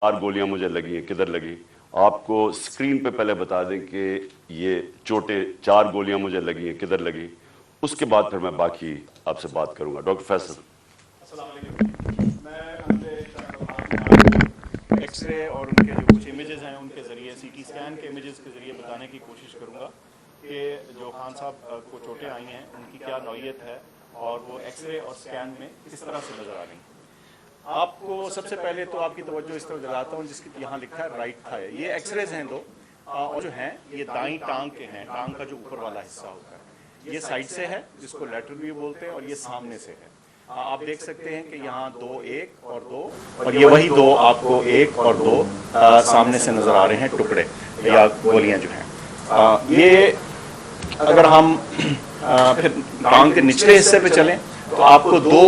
4 گولیاں مجھے لگی ہیں، کدھر لگی؟ آپ کو اسکرین پہ پہلے بتا دیں کہ یہ چوٹیں 4 گولیاں مجھے لگی ہیں، کدھر لگی؟ اس کے بعد پھر میں باقی آپ سے بات کروں گا۔ ڈاکٹر فیصل۔ السلام علیکم۔ میں ایکس رے اور ان کے جو کچھ امیجز ہیں ان کے ذریعے، سی ٹی اسکین کے امیجز کے ذریعے بتانے کی کوشش کروں گا کہ جو خان صاحب کو چوٹیں آئی ہیں ان کی کیا نوعیت ہے اور وہ ایکس رے اور اسکین میں کس طرح سے نظر آ رہی ہیں۔ آپ کو سب سے پہلے تو آپ کی توجہ اس طرح دلاتا ہوں جس کی یہاں لکھا ہے رائٹ تھائی۔ یہ ایکس ریز ہیں دو، اور جو ہیں یہ دائیں ٹانگ کے ہیں، ٹانگ کا جو اوپر والا حصہ ہوتا ہے۔ یہ سائڈ سے ہے جس کو لیٹرل ویو بولتے ہیں، اور یہ سامنے سے ہے۔ آپ دیکھ سکتے ہیں کہ یہاں 2 1 اور 2 اور یہ وہی 2 آپ کو 1 اور 2 سامنے سے نظر آ رہے ہیں ٹکڑے یا گولیاں جو ہیں۔ یہ اگر ہم پھر ٹانگ کے نچلے حصے پہ چلیں تو آپ کو 2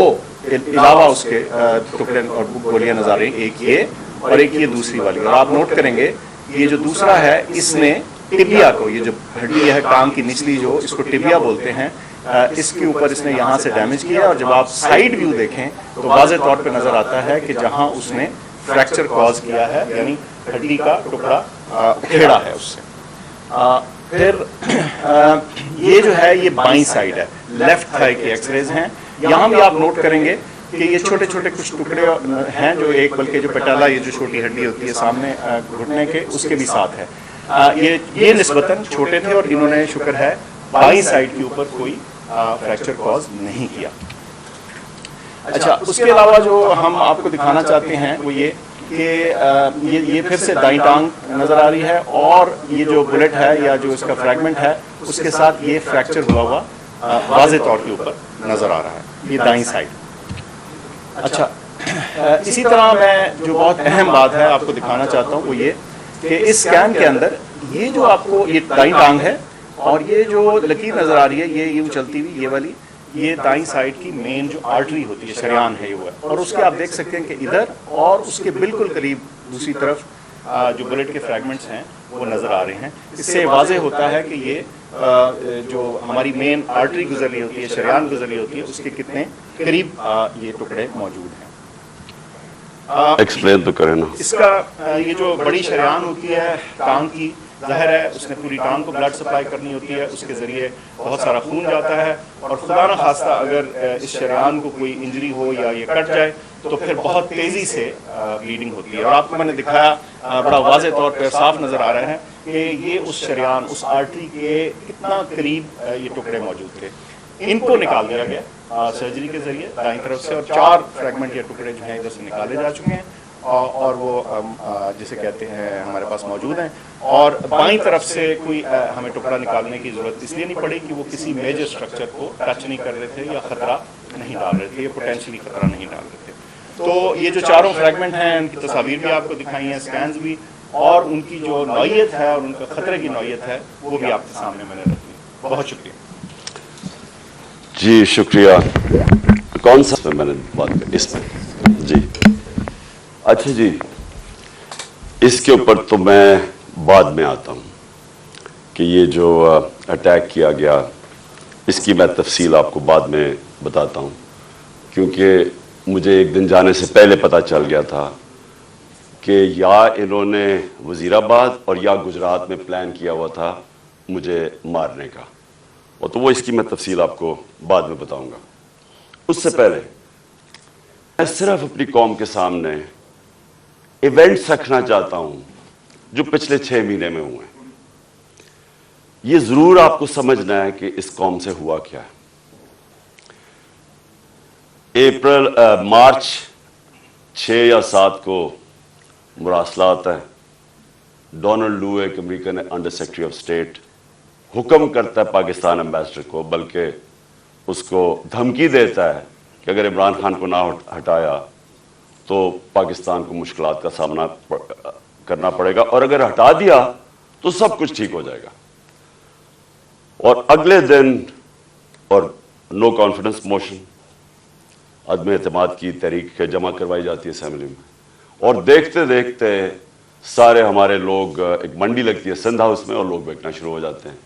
علاوہ اس کے ٹکڑے اور گولیاں نظر آ رہی ہیں، ایک یہ اور ایک یہ دوسری والی۔ اور آپ نوٹ کریں گے یہ جو دوسرا ہے اس نے ٹبیا کو، یہ جو ہڈی ہے ٹانگ کی نچلی جو اس کو ٹبیا بولتے ہیں، اس کے اوپر اس نے یہاں سے ڈیمیج کیا، اور جب آپ سائیڈ ویو دیکھیں تو واضح طور پہ نظر آتا ہے کہ جہاں اس نے فریکچر کاز کیا ہے، یعنی ہڈی کا ٹکڑا اکھیڑا ہے اس سے۔ پھر یہ جو ہے یہ بائیں سائیڈ ہے، لیفٹ تھائی کے ایکس ریز ہیں۔ یہاں بھی آپ نوٹ کریں گے کہ یہ چھوٹے چھوٹے کچھ ٹکڑے ہیں جو ایک، بلکہ جو پٹالا یہ جو چھوٹی ہڈی ہوتی ہے سامنے گھٹنے کے، اس کے بھی ساتھ ہے۔ یہ نسبتاً چھوٹے تھے اور انہوں نے شکر ہے بائیں سائیڈ کے اوپر کوئی فریکچر کاز نہیں کیا۔ اچھا، اس کے علاوہ جو ہم آپ کو دکھانا چاہتے ہیں وہ یہ کہ یہ پھر سے دائیں ٹانگ نظر آ رہی ہے، اور یہ جو بلٹ ہے یا جو اس کا فریگمنٹ ہے اس کے ساتھ یہ فریکچر ہوا واضح طور کے اوپر نظر آ رہا ہے، یہ دائیں سائیڈ۔ اچھا، اسی طرح میں جو بہت اہم بات ہے آپ کو دکھانا چاہتا ہوں وہ یہ کہ اس اسکین کے اندر یہ جو آپ کو یہ دائیں ٹانگ ہے اور یہ جو لکیر نظر آ رہی ہے یہ یوں چلتی ہوئی یہ والی، یہ دائیں سائیڈ کی مین جو آرٹری ہوتی ہے، شریان ہے یہ وہ ہے، اور اس کے آپ دیکھ سکتے ہیں کہ ادھر اور اس کے بالکل قریب دوسری طرف جو بلٹ کے فریگمنٹس ہیں وہ نظر آ رہے ہیں۔ اس سے واضح ہوتا ہے کہ یہ جو ہماری مین آرٹری گزر رہی ہوتی ہے، شریان گزر رہی ہوتی ہے، اس کے کتنے قریب یہ ٹکڑے موجود ہیں۔ ایکسپلین تو کریں نا۔ اس کا یہ جو بڑی شریان ہوتی ہے ٹانگ کی، ظاہر ہے اس نے پوری ٹانگ کو بلڈ سپلائی کرنی ہوتی ہے، اس کے ذریعے بہت سارا خون جاتا ہے، اور خدا نہ خواستہ اگر اس شریان کو کوئی انجری ہو یا یہ کٹ جائے تو پھر بہت تیزی سے بلیڈنگ ہوتی ہے۔ اور آپ کو میں نے دکھایا بڑا واضح طور پر صاف نظر آ رہا ہے کہ یہ اس شریان، اس آرٹری کے کتنا قریب یہ ٹکڑے موجود تھے۔ ان کو نکال دیا گیا سرجری کے ذریعے دائیں طرف سے، اور 4 فریگمنٹ یا ٹکڑے جو ہیں ادھر سے نکالے جا چکے ہیں، اور وہ جسے کہتے ہیں ہمارے پاس موجود ہیں۔ اور بائیں طرف سے کوئی ہمیں ٹکڑا نکالنے کی ضرورت اس لیے نہیں پڑی کہ وہ کسی میجر اسٹرکچر کو ٹچ نہیں کر رہے تھے یا خطرہ نہیں ڈال رہے تھے، یا پوٹینشلی خطرہ نہیں ڈال رہے تھے۔ تو یہ جو 4 فریگمنٹ ہیں ان کی تصاویر بھی آپ کو دکھائی ہیں، اسکینز بھی، اور ان کی جو نوعیت ہے اور ان کا خطرے کی نوعیت ہے وہ بھی آپ کے سامنے میں نے رکھی۔ بہت شکریہ۔ جی شکریہ۔ کون سا میں نے بات کی اس میں؟ جی اچھا جی، اس کے اوپر تو میں بعد میں آتا ہوں کہ یہ جو اٹیک کیا گیا اس کی میں تفصیل آپ کو بعد میں بتاتا ہوں، کیونکہ مجھے ایک دن جانے سے پہلے پتہ چل گیا تھا کہ یا انہوں نے وزیر آباد اور یا گجرات میں پلان کیا ہوا تھا مجھے مارنے کا، اور تو وہ اس کی میں تفصیل آپ کو بعد میں بتاؤں گا۔ اس سے پہلے میں صرف اپنی قوم کے سامنے ایونٹس رکھنا چاہتا ہوں جو پچھلے 6 مہینے میں ہوئے ہیں۔ یہ ضرور آپ کو سمجھنا ہے کہ اس قوم سے ہوا کیا ہے۔ مارچ 6 یا 7 کو مراسلات ہے، ڈونلڈ لو ایک American under secretary of state حکم کرتا ہے پاکستان امبیسڈر کو، بلکہ اس کو دھمکی دیتا ہے کہ اگر عمران خان کو نہ ہٹایا تو پاکستان کو مشکلات کا سامنا کرنا پڑے گا، اور اگر ہٹا دیا تو سب کچھ ٹھیک ہو جائے گا۔ اور اگلے دن اور نو کانفیڈنس موشن، عدم اعتماد کی تحریک جمع کروائی جاتی ہے اسمبلی میں، اور دیکھتے دیکھتے سارے ہمارے لوگ، ایک منڈی لگتی ہے سندھ ہاؤس میں، اور لوگ بیٹھنا شروع ہو جاتے ہیں۔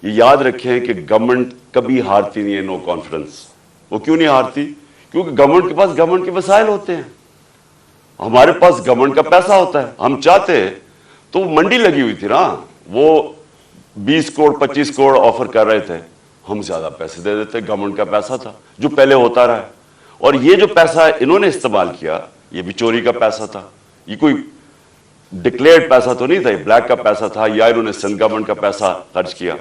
یہ یاد رکھیں کہ گورنمنٹ کبھی ہارتی نہیں ہے نو کانفیڈنس۔ وہ کیوں نہیں ہارتی؟ کیونکہ گورنمنٹ کے پاس گورنمنٹ کے وسائل ہوتے ہیں، ہمارے پاس گورنمنٹ کا پیسہ ہوتا ہے, ہم چاہتے تو منڈی لگی ہوئی تھی نا, وہ 20 کروڑ 25 کروڑ آفر کر رہے تھے, ہم زیادہ پیسے دے دیتے, گورنمنٹ کا پیسہ تھا جو پہلے ہوتا رہا ہے. اور یہ جو پیسہ انہوں نے استعمال کیا یہ بھی چوری کا پیسہ تھا, یہ کوئی ڈکلیئرڈ پیسہ تو نہیں تھا, یہ بلیک کا پیسہ تھا, یا انہوں نے سندھ گورنمنٹ کا پیسہ خرچ کیا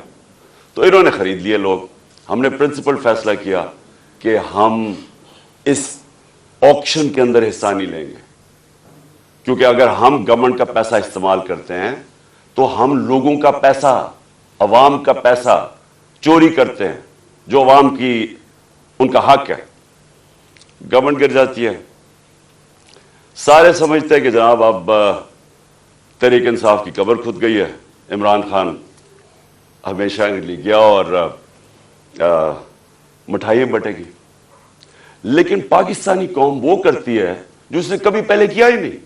تو انہوں نے خرید لیے لوگ. ہم نے پرنسپل فیصلہ کیا کہ ہم اس آکشن کے اندر حصہ نہیں لیں گے, کیونکہ اگر ہم گورنمنٹ کا پیسہ استعمال کرتے ہیں تو ہم لوگوں کا پیسہ, عوام کا پیسہ چوری کرتے ہیں جو عوام کی ان کا حق ہے. گورنمنٹ گر جاتی ہے. سارے سمجھتے ہیں کہ جناب اب تحریک انصاف کی قبر کھود گئی ہے, عمران خان ہمیشہ کے لیے گیا اور مٹھائیاں بٹے گی. لیکن پاکستانی قوم وہ کرتی ہے جو اس نے کبھی پہلے کیا ہی نہیں.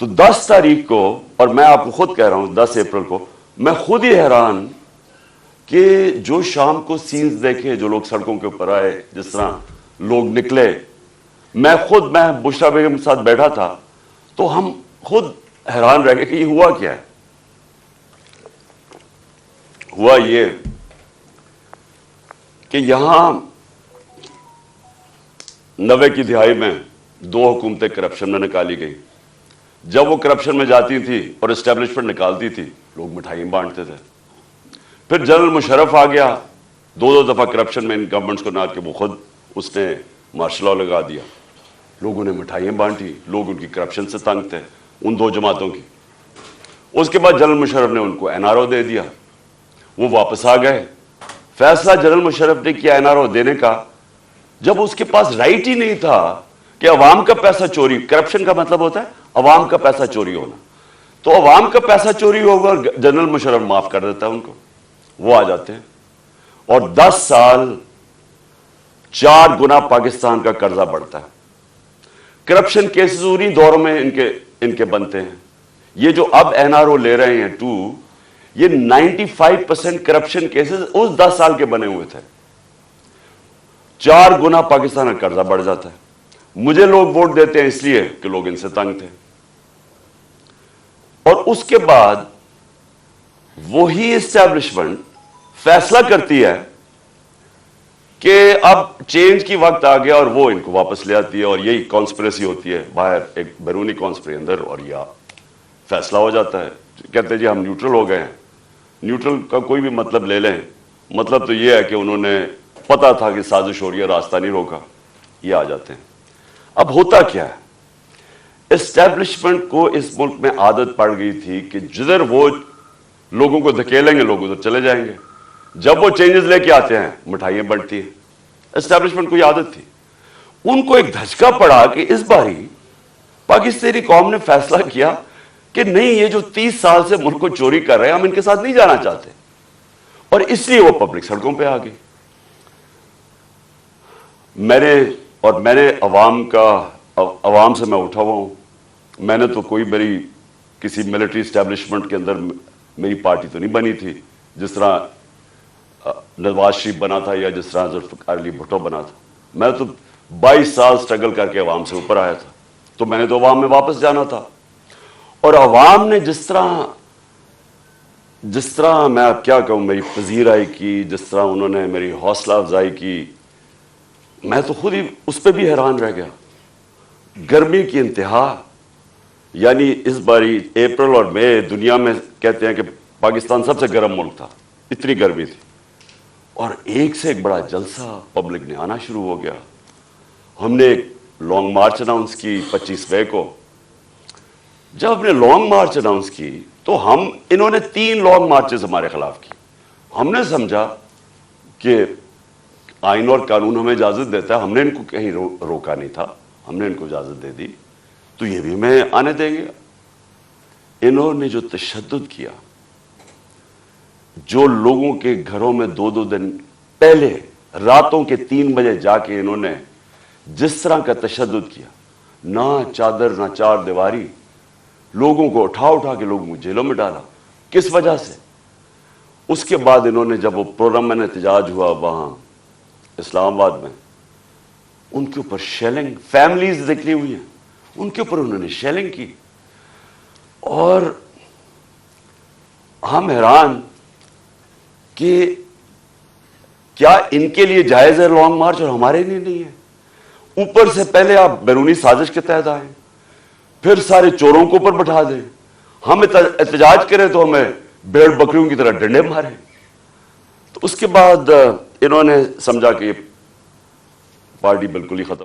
تو 10 تاریخ کو, اور میں آپ کو خود کہہ رہا ہوں 10 اپریل کو, میں خود ہی حیران کہ جو شام کو سینز دیکھے, جو لوگ سڑکوں کے اوپر آئے, جس طرح لوگ نکلے, میں بشرا بیگم کے ساتھ بیٹھا تھا تو ہم خود حیران رہ گئے کہ یہ ہوا کیا ہے. ہوا یہ کہ یہاں 90 کی دہائی میں 2 حکومتیں کرپشن میں نکالی گئی. جب وہ کرپشن میں جاتی تھی اور اسٹیبلشمنٹ نکالتی تھی, لوگ مٹھائیاں بانٹتے تھے. پھر جنرل مشرف آ گیا, 2 دفعہ کرپشن میں ان گورنمنٹس کو نہ کہ وہ خود اس نے مارشل لا لگا دیا. لوگوں نے مٹھائیاں بانٹی, لوگ ان کی کرپشن سے تنگ تھے, ان 2 جماعتوں کی. اس کے بعد جنرل مشرف نے ان کو NRO دے دیا, وہ واپس آ گئے. فیصلہ جنرل مشرف نے کیا NRO دینے کا جب اس کے پاس رائٹ ہی نہیں تھا کہ عوام کا پیسہ چوری, کرپشن کا مطلب ہوتا ہے عوام کا پیسہ چوری ہونا, تو عوام کا پیسہ چوری ہوگا اور جنرل مشرف معاف کر دیتا ہے ان کو. وہ آ جاتے ہیں اور 10 سال 4 گنا پاکستان کا قرضہ بڑھتا ہے. کرپشن کیسز انہی دوروں میں ان کے بنتے ہیں. یہ جو اب NRO لے رہے ہیں 2, یہ 95% کرپشن کیسز اس 10 سال کے بنے ہوئے تھے. 4 گنا پاکستان کا قرضہ بڑھ جاتا ہے. مجھے لوگ ووٹ دیتے ہیں اس لیے کہ لوگ ان سے تنگ تھے. اور اس کے بعد وہی اسٹیبلشمنٹ فیصلہ کرتی ہے کہ اب چینج کی وقت آ گیا اور وہ ان کو واپس لے آتی ہے, اور یہی کانسپریسی ہوتی ہے باہر, ایک بیرونی کانسپری اندر, اور یہ فیصلہ ہو جاتا ہے. کہتے ہیں جی ہم نیوٹرل ہو گئے ہیں. نیوٹرل کا کوئی بھی مطلب لے لیں, مطلب تو یہ ہے کہ انہوں نے پتا تھا کہ سازش ہو رہی ہے, راستہ نہیں روکا, یہ آ جاتے ہیں. اب ہوتا کیا ہے, اسٹیبلشمنٹ کو اس ملک میں عادت پڑ گئی تھی کہ جدھر وہ لوگوں کو دھکیلیں گے لوگ ادھر چلے جائیں گے. جب وہ چینجز لے کے آتے ہیں مٹھائیاں بنتی ہیں. اسٹیبلشمنٹ کو یہ عادت تھی. ان کو ایک دھچکا پڑا کہ اس باری پاکستانی قوم نے فیصلہ کیا کہ نہیں, یہ جو 30 سال سے ملک کو چوری کر رہے ہیں ہم ان کے ساتھ نہیں جانا چاہتے, اور اس لیے وہ پبلک سڑکوں پہ آ گئی. میں نے عوام سے میں اٹھا ہوا ہوں. میں نے تو کوئی میری کسی ملٹری اسٹیبلشمنٹ کے اندر میری پارٹی تو نہیں بنی تھی جس طرح نواز شریف بنا تھا یا جس طرح ذوالفقار علی بھٹو بنا تھا. میں تو 22 سال سٹرگل کر کے عوام سے اوپر آیا تھا, تو میں نے تو عوام میں واپس جانا تھا. اور عوام نے جس طرح میں اب کیا کہوں, میری پذیرائی کی, جس طرح انہوں نے میری حوصلہ افزائی کی, میں تو خود ہی اس پہ بھی حیران رہ گیا. گرمی کی انتہا, یعنی اس باری اپریل اور مئی دنیا میں کہتے ہیں کہ پاکستان سب سے گرم ملک تھا, اتنی گرمی تھی, اور ایک سے ایک بڑا جلسہ پبلک نے آنا شروع ہو گیا. ہم نے ایک لانگ مارچ اناؤنس کی 25 مئی کو. جب ہم نے لانگ مارچ اناؤنس کی تو انہوں نے 3 لانگ مارچز ہمارے خلاف کی. ہم نے سمجھا کہ آئین اور قانون ہمیں اجازت دیتا ہے, ہم نے ان کو کہیں روکا نہیں تھا, ہم نے ان کو اجازت دے دی, تو یہ بھی ہمیں آنے دیں گے. انہوں نے جو تشدد کیا, جو لوگوں کے گھروں میں 2 دن پہلے راتوں کے 3 بجے جا کے انہوں نے جس طرح کا تشدد کیا, نہ چادر نہ چار دیواری, لوگوں کو اٹھا کے لوگوں کو جیلوں میں ڈالا. کس وجہ سے؟ اس کے بعد انہوں نے جب وہ پرامن احتجاج ہوا وہاں اسلام آباد میں, ان کے اوپر شیلنگ, فیملیز نکلی ہوئی ہیں, ان کے اوپر انہوں نے شیلنگ کی. اور ہم حیران کہ کیا ان کے لیے جائز ہے لانگ مارچ اور ہمارے لیے نہیں ہے. اوپر سے پہلے آپ بیرونی سازش کے تحت آئیں, پھر سارے چوروں کو اوپر بٹھا دیں, ہم احتجاج کریں تو ہمیں بھیڑ بکریوں کی طرح ڈنڈے ماریں. تو اس کے بعد انہوں نے سمجھا کہ یہ پارٹی بالکل ہی ختم.